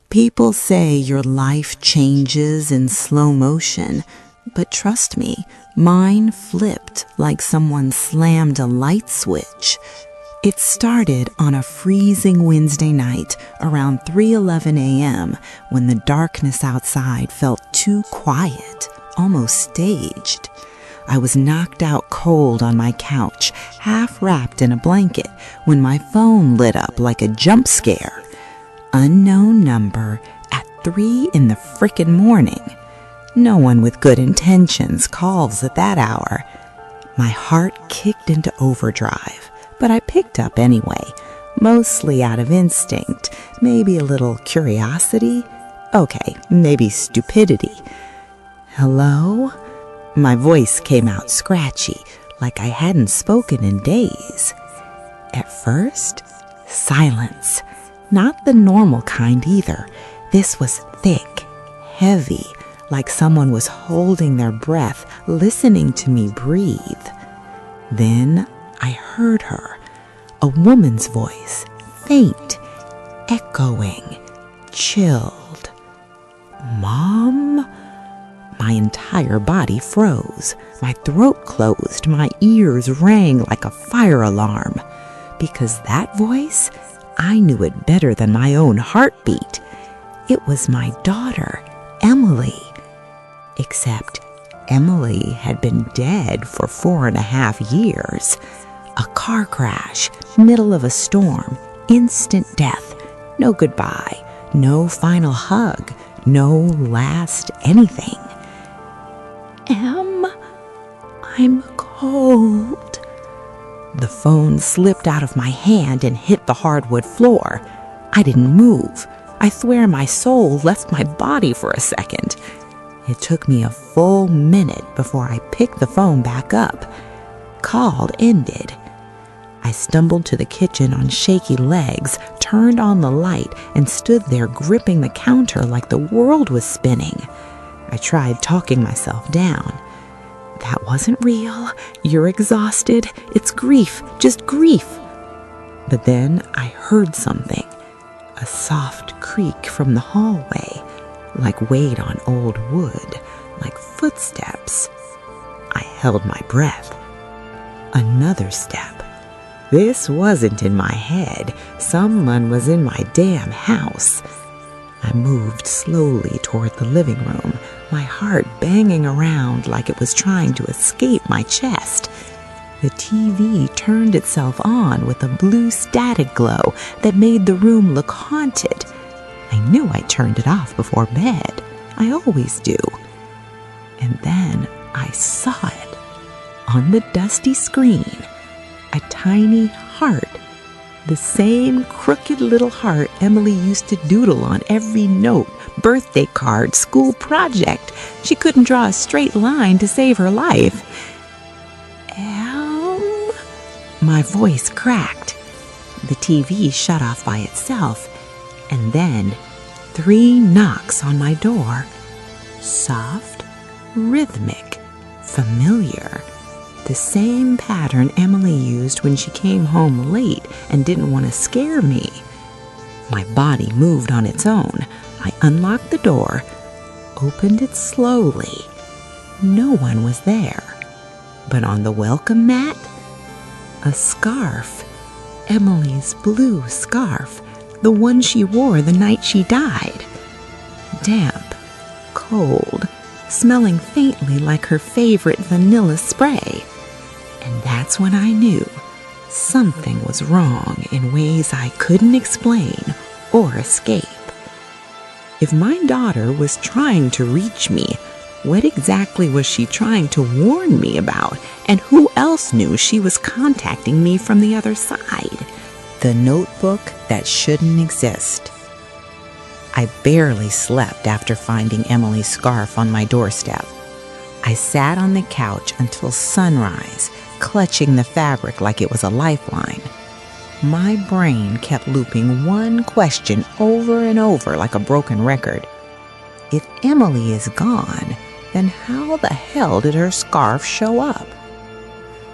People say your life changes in slow motion, but trust me, mine flipped like someone slammed a light switch. It started on a freezing Wednesday night around 3:11 a.m. when the darkness outside felt too quiet, almost staged. I was knocked out cold on my couch, half wrapped in a blanket, when my phone lit up like a jump scare. Unknown number at 3 in the frickin' morning. No one with good intentions calls at that hour. My heart kicked into overdrive, but I picked up anyway, mostly out of instinct, maybe a little curiosity. Okay, maybe stupidity. Hello? My voice came out scratchy, like I hadn't spoken in days. At first, silence. Not the normal kind either. This was thick, heavy, like someone was holding their breath, listening to me breathe. Then I heard her, a woman's voice, faint, echoing, chilled. Mom? My entire body froze. My throat closed. My ears rang like a fire alarm. Because that voice, I knew it better than my own heartbeat. It was my daughter, Emily. Except Emily had been dead for 4.5 years. A car crash, middle of a storm, instant death. No goodbye, no final hug, no last anything. Em, I'm cold. The phone slipped out of my hand and hit the hardwood floor. I didn't move. I swear my soul left my body for a second. It took me a full minute before I picked the phone back up. Call ended. I stumbled to the kitchen on shaky legs, turned on the light, and stood there gripping the counter like the world was spinning. I tried talking myself down. That wasn't real. You're exhausted. It's grief, just grief. But then I heard something. A soft creak from the hallway, like weight on old wood, like footsteps. I held my breath. Another step. This wasn't in my head. Someone was in my damn house. I moved slowly toward the living room, my heart banging around like it was trying to escape my chest. The TV turned itself on with a blue static glow that made the room look haunted. I knew I turned it off before bed. I always do. And then I saw it. On the dusty screen, a tiny heart. The same crooked little heart Emily used to doodle on every note, birthday card, school project. She couldn't draw a straight line to save her life. My voice cracked. The TV shut off by itself, and then 3 knocks on my door. Soft, rhythmic, familiar. The same pattern Emily used when she came home late and didn't want to scare me. My body moved on its own. I unlocked the door, opened it slowly. No one was there. But on the welcome mat, a scarf. Emily's blue scarf, the one she wore the night she died. Damp, cold, smelling faintly like her favorite vanilla spray. And that's when I knew something was wrong in ways I couldn't explain or escape. If my daughter was trying to reach me, what exactly was she trying to warn me about? And who else knew she was contacting me from the other side? The notebook that shouldn't exist. I barely slept after finding Emily's scarf on my doorstep. I sat on the couch until sunrise, clutching the fabric like it was a lifeline. My brain kept looping one question over and over like a broken record. If Emily is gone, then how the hell did her scarf show up?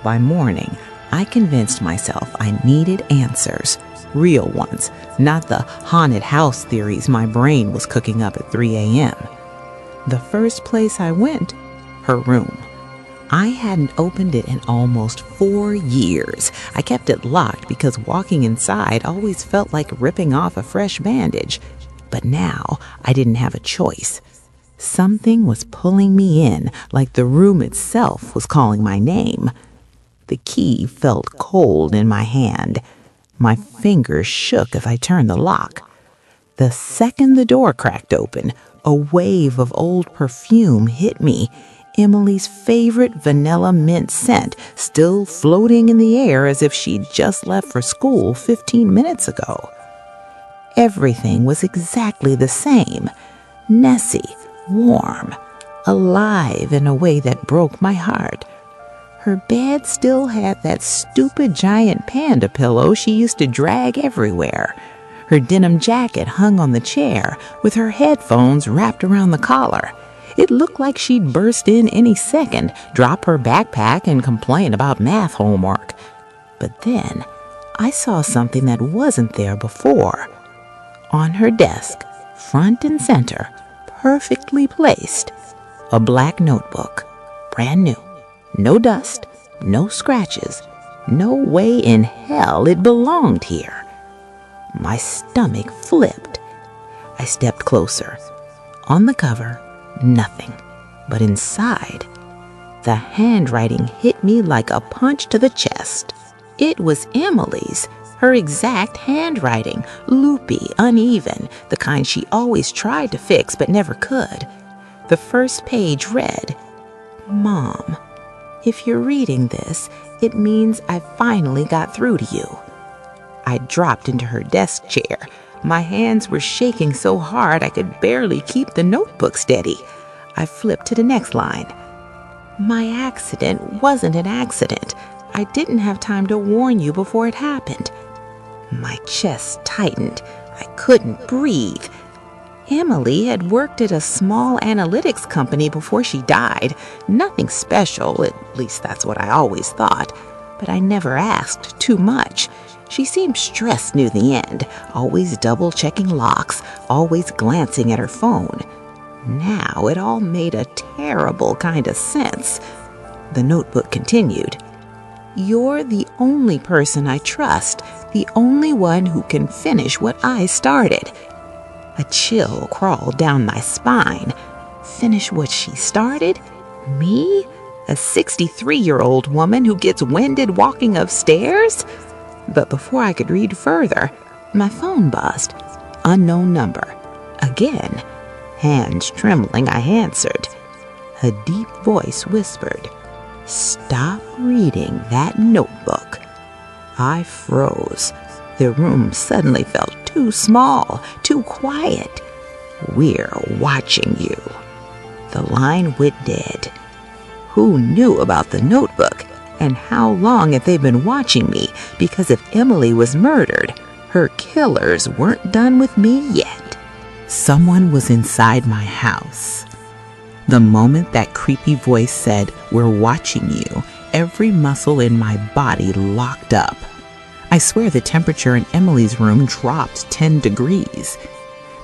By morning, I convinced myself I needed answers, real ones, not the haunted house theories my brain was cooking up at 3 a.m. The first place I went, her room. I hadn't opened it in almost 4 years. I kept it locked because walking inside always felt like ripping off a fresh bandage. But now I didn't have a choice. Something was pulling me in, like the room itself was calling my name. The key felt cold in my hand. My fingers shook as I turned the lock. The second the door cracked open, a wave of old perfume hit me. Emily's favorite vanilla mint scent, still floating in the air as if she'd just left for school 15 minutes ago. Everything was exactly the same. Nessie, warm, alive in a way that broke my heart. Her bed still had that stupid giant panda pillow she used to drag everywhere. Her denim jacket hung on the chair with her headphones wrapped around the collar. It looked like she'd burst in any second, drop her backpack, and complain about math homework. But then I saw something that wasn't there before. On her desk, front and center, perfectly placed, a black notebook, brand new, no dust, no scratches, no way in hell it belonged here. My stomach flipped. I stepped closer. On the cover, nothing, but inside, the handwriting hit me like a punch to the chest. It was Emily's, her exact handwriting, loopy, uneven, the kind she always tried to fix but never could. The first page read, "Mom, if you're reading this, it means I finally got through to you." I dropped into her desk chair. My hands were shaking so hard I could barely keep the notebook steady. I flipped to the next line. "My accident wasn't an accident. I didn't have time to warn you before it happened." My chest tightened. I couldn't breathe. Emily had worked at a small analytics company before she died. Nothing special, at least that's what I always thought. But I never asked too much. She seemed stressed near the end, always double-checking locks, always glancing at her phone. Now it all made a terrible kind of sense. The notebook continued. "You're the only person I trust, the only one who can finish what I started." A chill crawled down my spine. Finish what she started? Me? A 63-year-old woman who gets winded walking upstairs? But before I could read further, my phone buzzed. Unknown number. Again. Hands trembling, I answered. A deep voice whispered, "Stop reading that notebook." I froze. The room suddenly felt too small, too quiet. "We're watching you." The line went dead. Who knew about the notebook? And how long had they been watching me? Because if Emily was murdered, her killers weren't done with me yet. Someone was inside my house. The moment that creepy voice said, "We're watching you," every muscle in my body locked up. I swear the temperature in Emily's room dropped 10 degrees.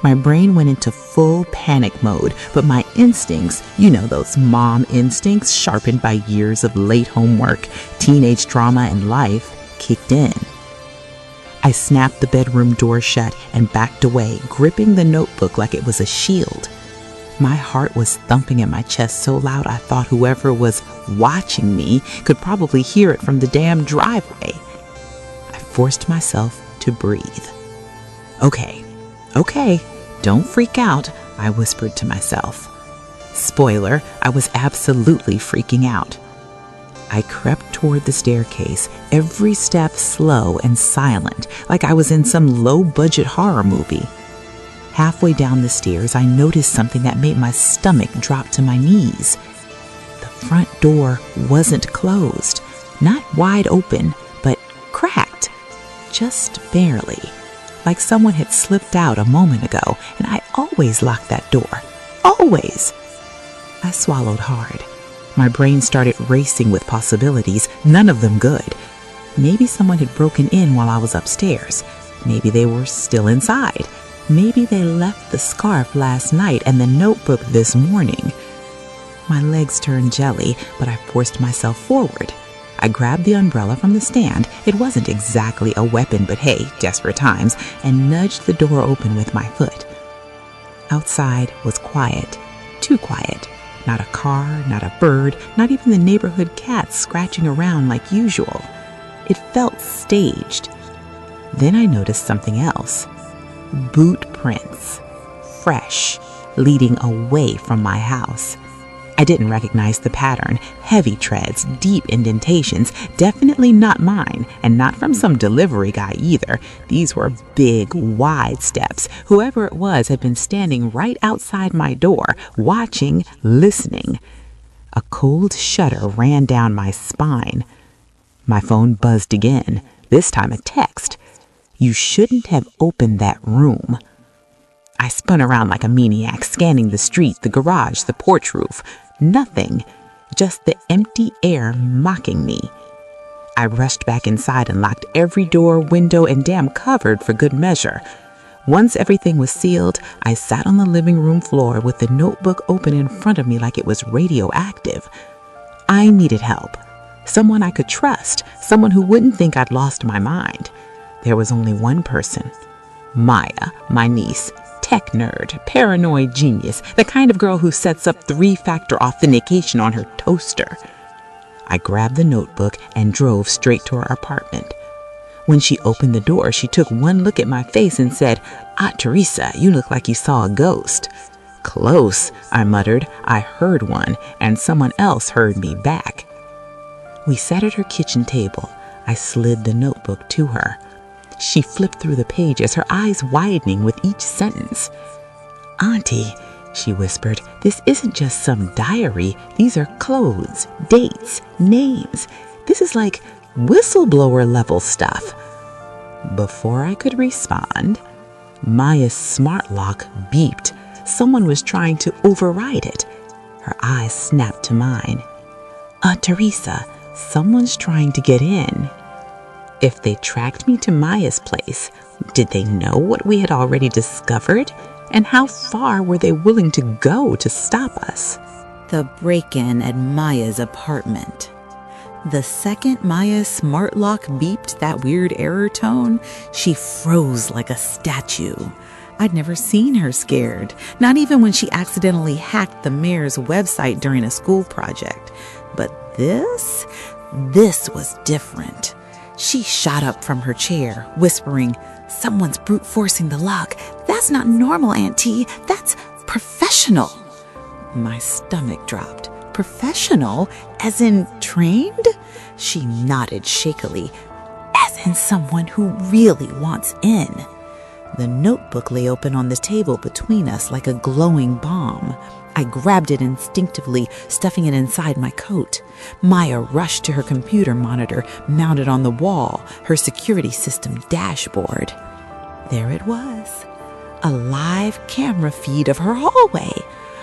My brain went into full panic mode, but my instincts, those mom instincts sharpened by years of late homework, teenage trauma, and life, kicked in. I snapped the bedroom door shut and backed away, gripping the notebook like it was a shield. My heart was thumping in my chest so loud I thought whoever was watching me could probably hear it from the damn driveway. I forced myself to breathe. Okay, don't freak out, I whispered to myself. Spoiler, I was absolutely freaking out. I crept toward the staircase, every step slow and silent, like I was in some low-budget horror movie. Halfway down the stairs, I noticed something that made my stomach drop to my knees. The front door wasn't closed, not wide open, but cracked, just barely, like someone had slipped out a moment ago, and I always lock that door, always. I swallowed hard. My brain started racing with possibilities, none of them good. Maybe someone had broken in while I was upstairs. Maybe they were still inside. Maybe they left the scarf last night and the notebook this morning. My legs turned jelly, but I forced myself forward. I grabbed the umbrella from the stand. It wasn't exactly a weapon, but hey, desperate times, and nudged the door open with my foot. Outside was quiet, too quiet. Not a car, not a bird, not even the neighborhood cats scratching around like usual. It felt staged. Then I noticed something else. Boot prints, fresh, leading away from my house. I didn't recognize the pattern. Heavy treads, deep indentations, definitely not mine, and not from some delivery guy either. These were big, wide steps. Whoever it was had been standing right outside my door, watching, listening. A cold shudder ran down my spine. My phone buzzed again, this time a text. "You shouldn't have opened that room." I spun around like a maniac, scanning the street, the garage, the porch roof. Nothing, just the empty air mocking me. I rushed back inside and locked every door, window, and damn cupboard for good measure. Once everything was sealed, I sat on the living room floor with the notebook open in front of me like it was radioactive. I needed help. Someone I could trust, someone who wouldn't think I'd lost my mind. There was only one person. Maya, my niece. Tech nerd, paranoid genius, the kind of girl who sets up 3-factor authentication on her toaster. I grabbed the notebook and drove straight to her apartment. When she opened the door, she took one look at my face and said, "Aunt Teresa, you look like you saw a ghost." "Close," I muttered. I heard one, and someone else heard me back. We sat at her kitchen table. I slid the notebook to her. She flipped through the pages, her eyes widening with each sentence. "Auntie," she whispered, "this isn't just some diary. These are clothes, dates, names. This is like whistleblower level stuff." Before I could respond, Maya's smart lock beeped. Someone was trying to override it. Her eyes snapped to mine. "Aunt Teresa, someone's trying to get in." If they tracked me to Maya's place, did they know what we had already discovered? And how far were they willing to go to stop us? The break-in at Maya's apartment. The second Maya's smart lock beeped that weird error tone, she froze like a statue. I'd never seen her scared, not even when she accidentally hacked the mayor's website during a school project. But this was different. She shot up from her chair, whispering, "Someone's brute forcing the lock. That's not normal, Auntie. That's professional." My stomach dropped. Professional? As in trained? She nodded shakily. As in someone who really wants in. The notebook lay open on the table between us like a glowing bomb. I grabbed it instinctively, stuffing it inside my coat. Maya rushed to her computer monitor, mounted on the wall, her security system dashboard. There it was, a live camera feed of her hallway.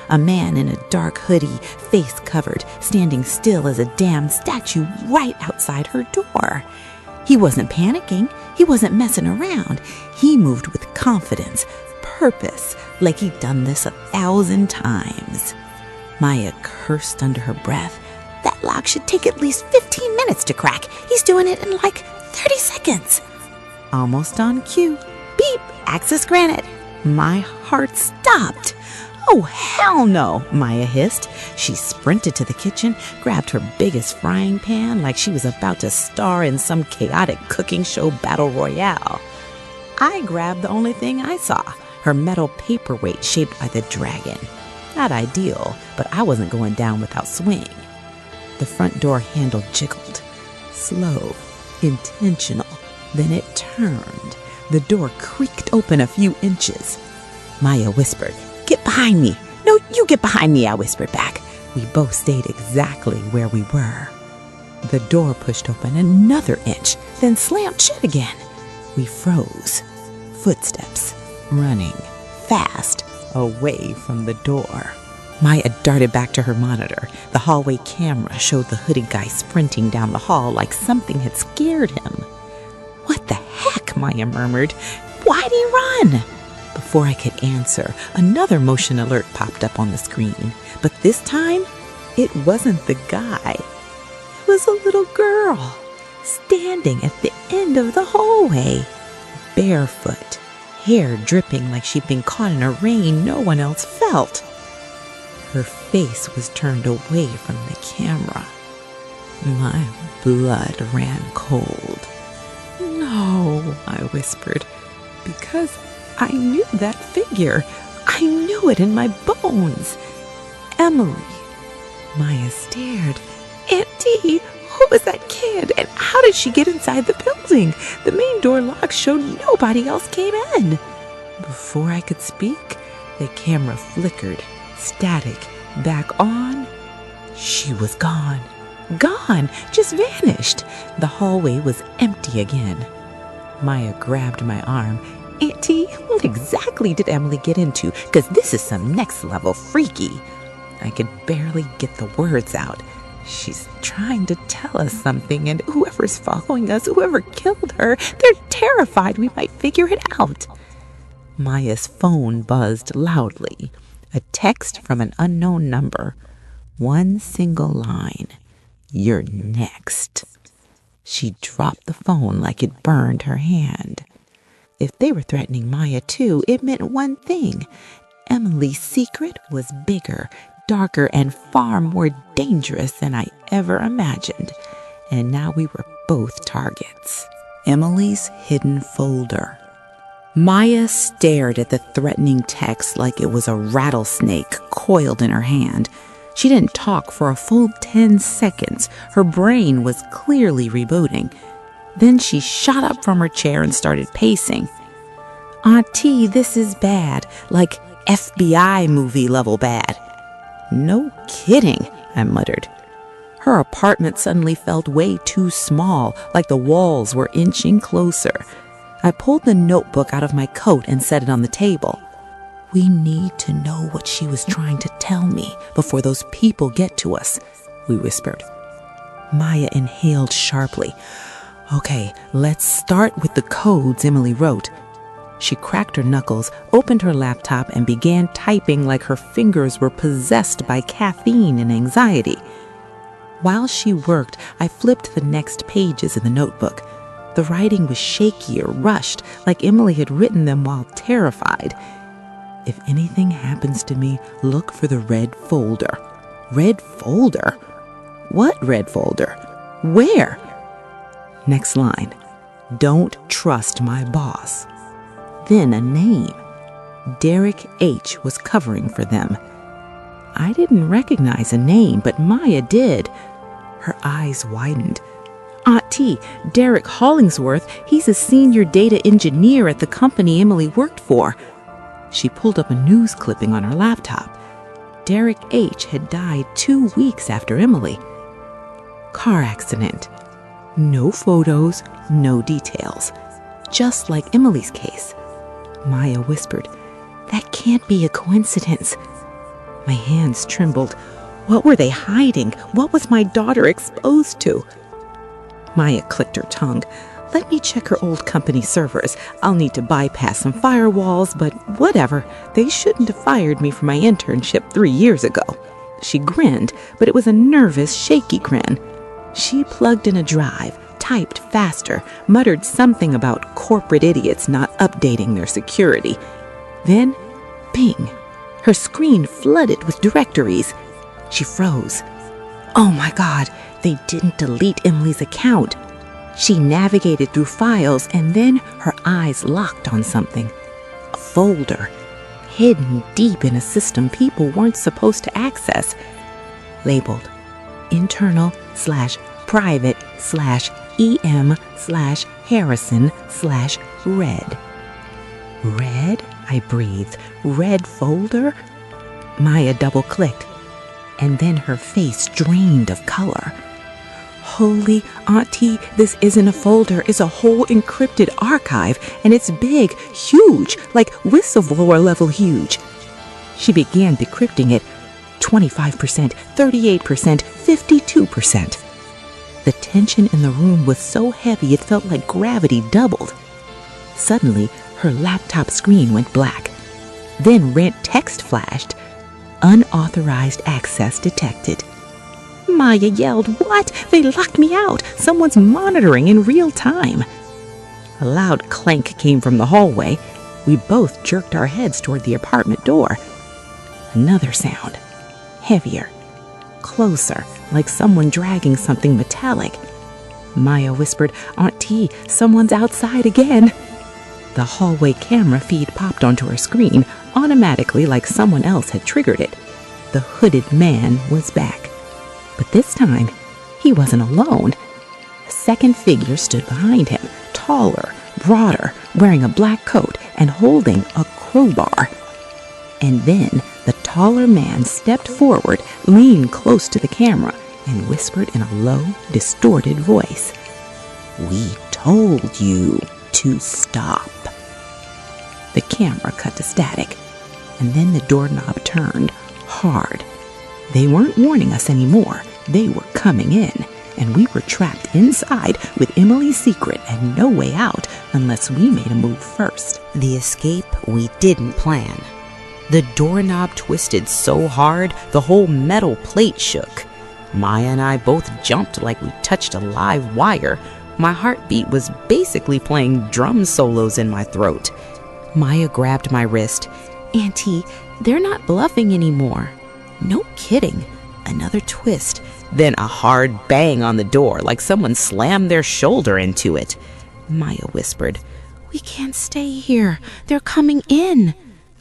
A man in a dark hoodie, face covered, standing still as a damn statue right outside her door. He wasn't panicking. He wasn't messing around. He moved with confidence, purpose, like he'd done this 1,000 times. Maya cursed under her breath. That lock should take at least 15 minutes to crack. He's doing it in like 30 seconds. Almost on cue. Beep, access granted. My heart stopped. "Oh, hell no," Maya hissed. She sprinted to the kitchen, grabbed her biggest frying pan like she was about to star in some chaotic cooking show battle royale. I grabbed the only thing I saw, her metal paperweight shaped by the dragon. Not ideal, but I wasn't going down without swing. The front door handle jiggled. Slow, intentional. Then it turned. The door creaked open a few inches. Maya whispered, "Get behind me." "No, you get behind me," I whispered back. We both stayed exactly where we were. The door pushed open another inch, then slammed shut again. We froze. Footsteps, running, fast, away from the door. Maya darted back to her monitor. The hallway camera showed the hooded guy sprinting down the hall like something had scared him. "What the heck?" Maya murmured. "Why'd he run?" Before I could answer, another motion alert popped up on the screen. But this time, it wasn't the guy. It was a little girl, standing at the end of the hallway, barefoot, hair dripping like she'd been caught in a rain no one else felt. Her face was turned away from the camera. My blood ran cold. "No," I whispered, because I knew that figure. I knew it in my bones. Emily. Maya stared. "Auntie, who was that kid? And how did she get inside the building? The main door lock showed nobody else came in." Before I could speak, the camera flickered, static, back on. She was gone. Gone, just vanished. The hallway was empty again. Maya grabbed my arm. "Auntie, what exactly did Emily get into? Because this is some next level freaky." I could barely get the words out. "She's trying to tell us something, and whoever's following us, whoever killed her, they're terrified we might figure it out." Maya's phone buzzed loudly. A text from an unknown number. One single line. "You're next." She dropped the phone like it burned her hand. If they were threatening Maya too, it meant one thing. Emily's secret was bigger, darker, and far more dangerous than I ever imagined. And now we were both targets. Emily's hidden folder. Maya stared at the threatening text like it was a rattlesnake coiled in her hand. She didn't talk for a full 10 seconds. Her brain was clearly rebooting. Then she shot up from her chair and started pacing. "Auntie, this is bad, like FBI movie level bad." "No kidding," I muttered. Her apartment suddenly felt way too small, like the walls were inching closer. I pulled the notebook out of my coat and set it on the table. "We need to know what she was trying to tell me before those people get to us," we whispered. Maya inhaled sharply. "Okay, let's start with the codes Emily wrote." She cracked her knuckles, opened her laptop, and began typing like her fingers were possessed by caffeine and anxiety. While she worked, I flipped the next pages in the notebook. The writing was shaky or rushed, like Emily had written them while terrified. "If anything happens to me, look for the red folder." Red folder? What red folder? Where? Next line. "Don't trust my boss." Then a name. Derek H. was covering for them. I didn't recognize a name, but Maya did. Her eyes widened. "Auntie, Derek Hollingsworth, he's a senior data engineer at the company Emily worked for." She pulled up a news clipping on her laptop. Derek H. had died 2 weeks after Emily. Car accident. No photos, no details. Just like Emily's case. Maya whispered, "That can't be a coincidence." My hands trembled. What were they hiding? What was my daughter exposed to? Maya clicked her tongue. "Let me check her old company servers. I'll need to bypass some firewalls, but whatever. They shouldn't have fired me for my internship 3 years ago." She grinned, but it was a nervous, shaky grin. She plugged in a drive, typed faster, muttered something about corporate idiots not updating their security. Then, bing, her screen flooded with directories. She froze. Oh my God, they didn't delete Emily's account. She navigated through files, and then her eyes locked on something. A folder, hidden deep in a system people weren't supposed to access. Labeled internal/private/EM/Harrison/red. Red? I breathed. Red folder? Maya double-clicked, and then her face drained of color. Holy Auntie, this isn't a folder, it's a whole encrypted archive, and it's big, huge, like whistleblower level huge. She began decrypting it. 25%, 38%, 52%. The tension in the room was so heavy it felt like gravity doubled. Suddenly, her laptop screen went black. Then red text flashed. Unauthorized access detected. Maya yelled, "What? They locked me out! Someone's monitoring in real time!" A loud clank came from the hallway. We both jerked our heads toward the apartment door. Another sound. Heavier. Closer, like someone dragging something metallic. Maya whispered, "Auntie, someone's outside again." The hallway camera feed popped onto her screen, automatically like someone else had triggered it. The hooded man was back. But this time, he wasn't alone. A second figure stood behind him, taller, broader, wearing a black coat and holding a crowbar. And then the taller man stepped forward, leaned close to the camera, and whispered in a low, distorted voice, "We told you to stop." The camera cut to static, and then the doorknob turned hard. They weren't warning us anymore. They were coming in, and we were trapped inside with Emily's secret and no way out unless we made a move first. The escape we didn't plan. The doorknob twisted so hard, the whole metal plate shook. Maya and I both jumped like we touched a live wire. My heartbeat was basically playing drum solos in my throat. Maya grabbed my wrist. "Auntie, they're not bluffing anymore." "No kidding." Another twist, then a hard bang on the door like someone slammed their shoulder into it. Maya whispered, "We can't stay here. They're coming in."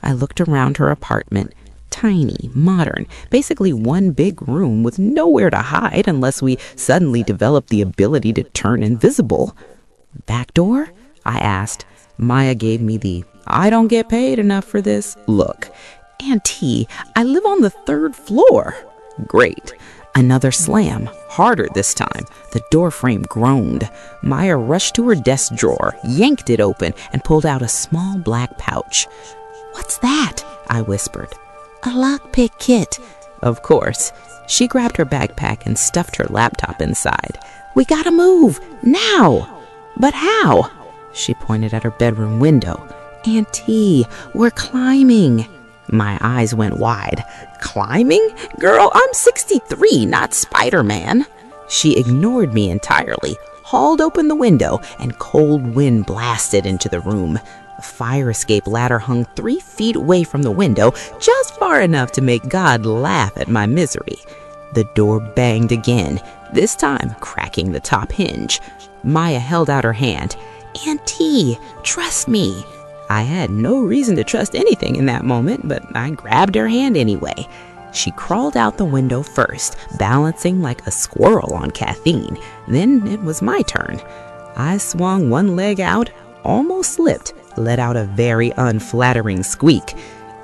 I looked around her apartment. Tiny, modern, basically one big room with nowhere to hide unless we suddenly developed the ability to turn invisible. "Back door?" I asked. Maya gave me the "I don't get paid enough for this" look. "Auntie, I live on the 3rd floor." Great. Another slam, harder this time. The door frame groaned. Maya rushed to her desk drawer, yanked it open, and pulled out a small black pouch. "What's that?" I whispered. "A lockpick kit." Of course. She grabbed her backpack and stuffed her laptop inside. "We gotta move, now!" "But how?" She pointed at her bedroom window. "Auntie, we're climbing." My eyes went wide. "Climbing? Girl, I'm 63, not Spider-Man." She ignored me entirely, hauled open the window, and cold wind blasted into the room. A fire escape ladder hung 3 feet away from the window, just far enough to make God laugh at my misery. The door banged again, this time cracking the top hinge. Maya held out her hand. "Auntie, trust me." I had no reason to trust anything in that moment, but I grabbed her hand anyway. She crawled out the window first, balancing like a squirrel on caffeine. Then it was my turn. I swung one leg out, almost slipped, let out a very unflattering squeak.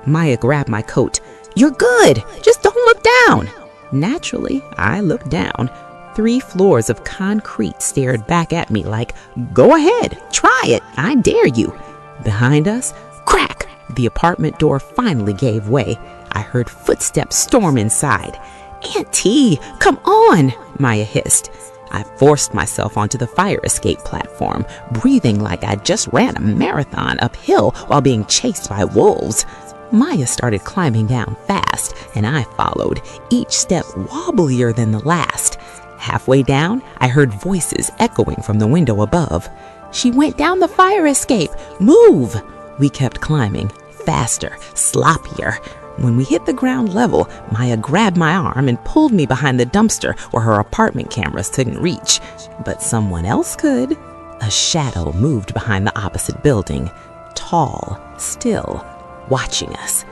Maya grabbed my coat. "You're good! Just don't look down!" Naturally, I looked down. 3 floors of concrete stared back at me like, "Go ahead, try it, I dare you." Behind us, crack! The apartment door finally gave way. I heard footsteps storm inside. "Auntie, come on!" Maya hissed. I forced myself onto the fire escape platform, breathing like I just ran a marathon uphill while being chased by wolves. Maya started climbing down fast, and I followed, each step wobblier than the last. Halfway down, I heard voices echoing from the window above. "She went down the fire escape! Move!" We kept climbing, faster, sloppier. When we hit the ground level, Maya grabbed my arm and pulled me behind the dumpster where her apartment cameras couldn't reach. But someone else could. A shadow moved behind the opposite building, tall, still, watching us.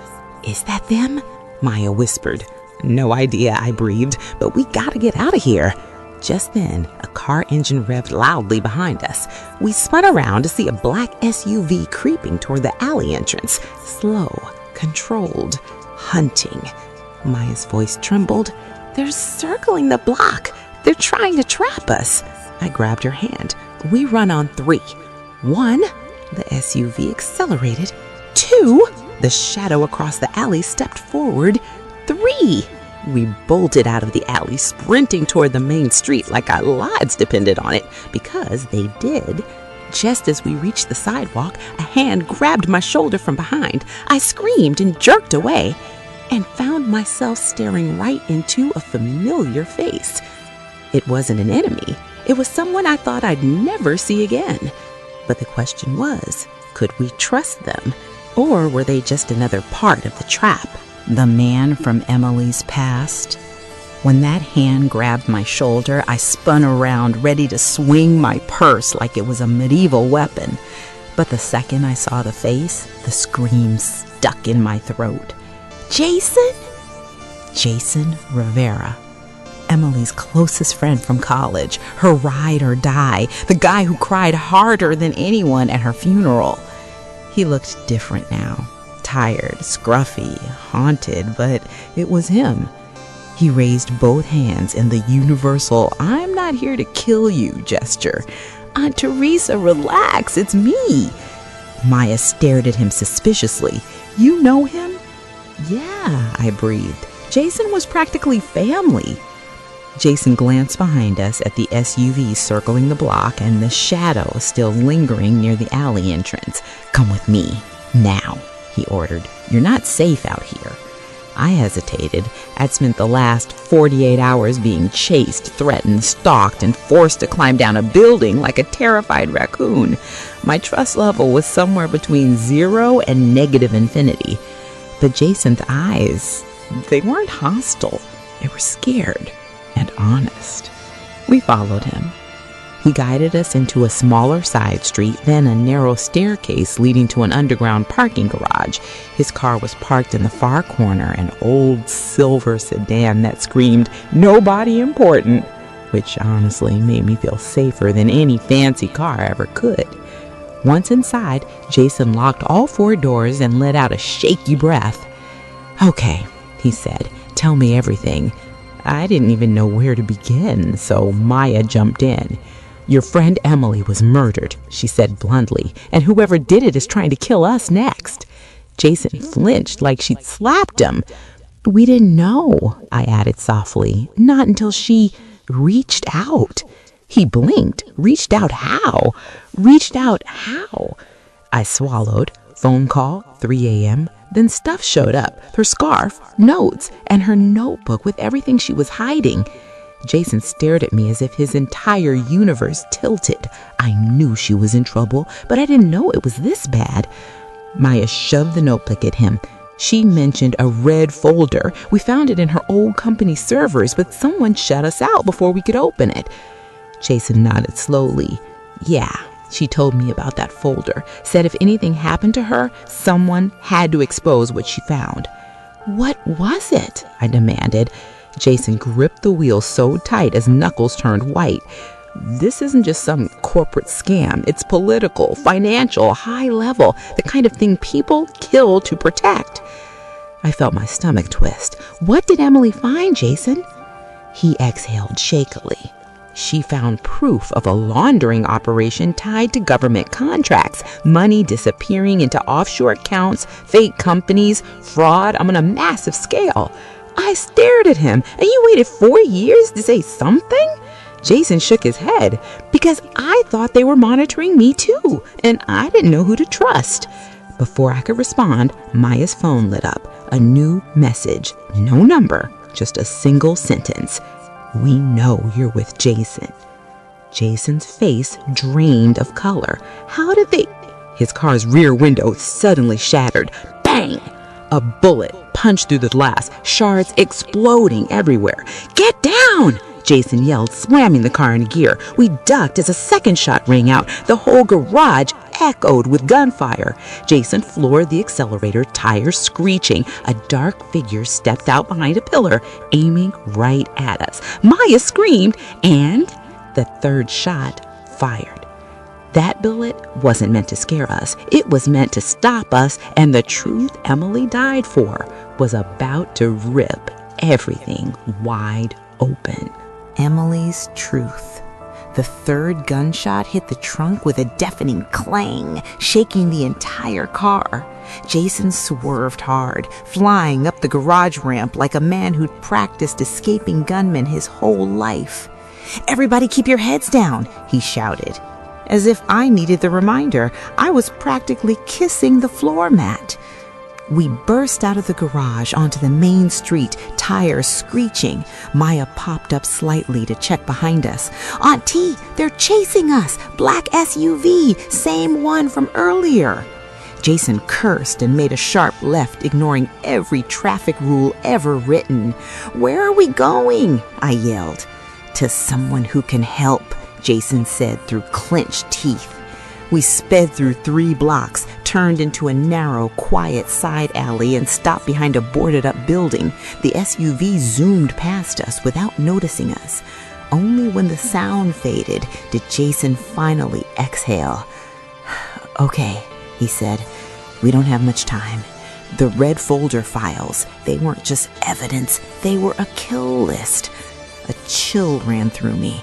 "Is that them?" Maya whispered. "No idea," I breathed, "but we gotta get out of here." Just then, a car engine revved loudly behind us. We spun around to see a black SUV creeping toward the alley entrance. Slow, controlled, hunting. Maya's voice trembled. "They're circling the block. They're trying to trap us." I grabbed her hand. "We run on 3. 1, the SUV accelerated. 2, the shadow across the alley stepped forward. 3. We bolted out of the alley, sprinting toward the main street like our lives depended on it, because they did. Just as we reached the sidewalk, a hand grabbed my shoulder from behind. I screamed and jerked away, and found myself staring right into a familiar face. It wasn't an enemy. It was someone I thought I'd never see again. But the question was, could we trust them? Or were they just another part of the trap? The man from Emily's past? When that hand grabbed my shoulder, I spun around, ready to swing my purse like it was a medieval weapon. But the second I saw the face, the scream stuck in my throat. Jason? Jason Rivera. Emily's closest friend from college, her ride or die, the guy who cried harder than anyone at her funeral. He looked different now. Tired, scruffy, haunted, but it was him. He raised both hands in the universal, "I'm not here to kill you" gesture. "Aunt Teresa, relax, it's me." Maya stared at him suspiciously. "You know him?" "Yeah," I breathed. "Jason was practically family." Jason glanced behind us at the SUV circling the block and the shadow still lingering near the alley entrance. "Come with me, now," he ordered. "You're not safe out here." I hesitated. I'd spent the last 48 hours being chased, threatened, stalked, and forced to climb down a building like a terrified raccoon. My trust level was somewhere between 0 and -infinity. But Jason's eyes, they weren't hostile. They were scared and honest. We followed him. He guided us into a smaller side street, then a narrow staircase leading to an underground parking garage. His car was parked in the far corner, an old silver sedan that screamed, "Nobody important," which honestly made me feel safer than any fancy car ever could. Once inside, Jason locked all 4 doors and let out a shaky breath. "Okay," he said, "tell me everything." I didn't even know where to begin, so Maya jumped in. "Your friend Emily was murdered," she said bluntly, "and whoever did it is trying to kill us next." Jason flinched like she'd slapped him. "We didn't know," I added softly, "not until she reached out." He blinked. "Reached out how? Reached out how?" I swallowed. Phone call, 3 a.m. Then stuff showed up. Her scarf, notes, and her notebook with everything she was hiding. Jason stared at me as if his entire universe tilted. I knew she was in trouble, but I didn't know it was this bad. Maya shoved the notebook at him. She mentioned a red folder. We found it in her old company servers, but someone shut us out before we could open it. Jason nodded slowly. "Yeah, she told me about that folder. Said if anything happened to her, someone had to expose what she found." "What was it?" I demanded. Jason gripped the wheel so tight his knuckles turned white. "This isn't just some corporate scam. It's political, financial, high level, the kind of thing people kill to protect." I felt my stomach twist. "What did Emily find, Jason?" He exhaled shakily. "She found proof of a laundering operation tied to government contracts, money disappearing into offshore accounts, fake companies, fraud on a massive scale." I stared at him. "And you waited 4 years to say something?" Jason shook his head. "Because I thought they were monitoring me too, and I didn't know who to trust." Before I could respond, Maya's phone lit up. A new message. No number, just a single sentence. "We know you're with Jason." Jason's face drained of color. "How did they—" His car's rear window suddenly shattered. Bang! A bullet punched through the glass, shards exploding everywhere. "Get down!" Jason yelled, slamming the car into gear. We ducked as a second shot rang out. The whole garage echoed with gunfire. Jason floored the accelerator, tires screeching. A dark figure stepped out behind a pillar, aiming right at us. Maya screamed, and the third shot fired. That bullet wasn't meant to scare us. It was meant to stop us, and the truth Emily died for was about to rip everything wide open. Emily's truth. The third gunshot hit the trunk with a deafening clang, shaking the entire car. Jason swerved hard, flying up the garage ramp like a man who'd practiced escaping gunmen his whole life. "Everybody keep your heads down," he shouted. As if I needed the reminder, I was practically kissing the floor mat. We burst out of the garage onto the main street, tires screeching. Maya popped up slightly to check behind us. "Aunt T, they're chasing us! Black SUV, same one from earlier!" Jason cursed and made a sharp left, ignoring every traffic rule ever written. "Where are we going?" I yelled. "To someone who can help," Jason said through clenched teeth. We sped through 3 blocks, turned into a narrow, quiet side alley, and stopped behind a boarded-up building. The SUV zoomed past us without noticing us. Only when the sound faded did Jason finally exhale. "Okay," he said, "we don't have much time. The red folder files, they weren't just evidence, they were a kill list." A chill ran through me.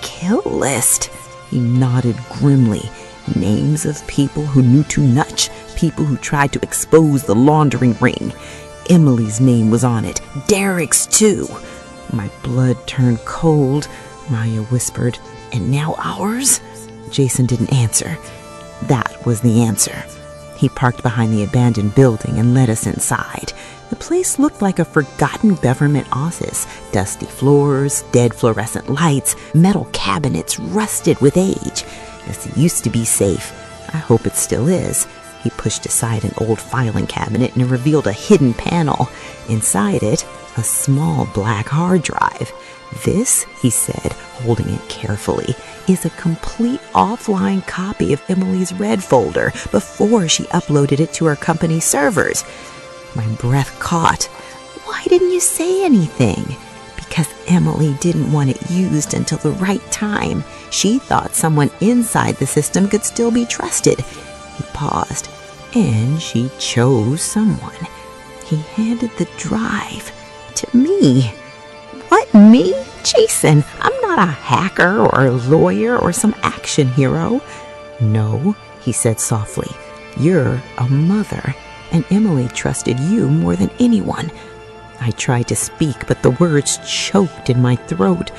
"Kill list?" He nodded grimly. "Names of people who knew too much, people who tried to expose the laundering ring. Emily's name was on it, Derek's too." My blood turned cold. Maya whispered, "And now ours?" Jason didn't answer. That was the answer. He parked behind the abandoned building and led us inside. The place looked like a forgotten government office. Dusty floors, dead fluorescent lights, metal cabinets rusted with age. This used to be safe. I hope it still is. He pushed aside an old filing cabinet and revealed a hidden panel. Inside it, a small black hard drive. "This," he said, holding it carefully, "is a complete offline copy of Emily's red folder before she uploaded it to her company servers." My breath caught. "Why didn't you say anything?" "Because Emily didn't want it used until the right time. She thought someone inside the system could still be trusted." He paused. "And she chose someone." He handed the drive to me. "What, me? Jason, I'm not a hacker or a lawyer or some action hero." "No," he said softly. "You're a mother, and Emily trusted you more than anyone." I tried to speak, but the words choked in my throat.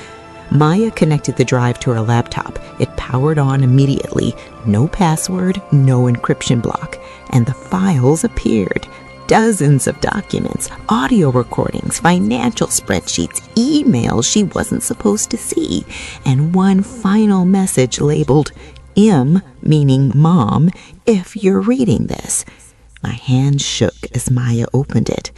Maya connected the drive to her laptop. It powered on immediately. No password, no encryption block. And the files appeared. Dozens of documents, audio recordings, financial spreadsheets, emails she wasn't supposed to see, and one final message labeled M, meaning Mom, if you're reading this. My hand shook as Maya opened it.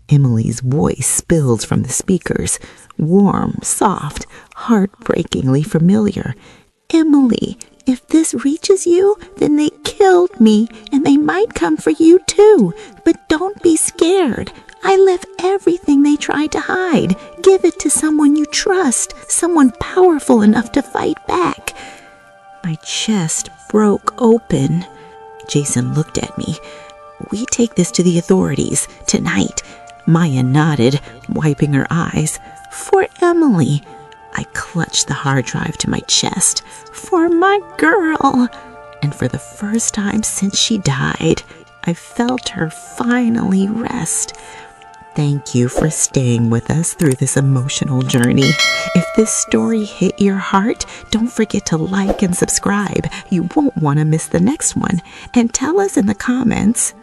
Emily's voice spilled from the speakers, warm, soft, heartbreakingly familiar. "Emily, if this reaches you, then they killed me, and they might come for you too. But don't be scared. I left everything they tried to hide. Give it to someone you trust, someone powerful enough to fight back." My chest broke open. Jason looked at me. "We take this to the authorities tonight." Maya nodded, wiping her eyes. "For Emily." I clutched the hard drive to my chest. "For my girl." And for the first time since she died, I felt her finally rest. Thank you for staying with us through this emotional journey. If this story hit your heart, don't forget to like and subscribe. You won't want to miss the next one. And tell us in the comments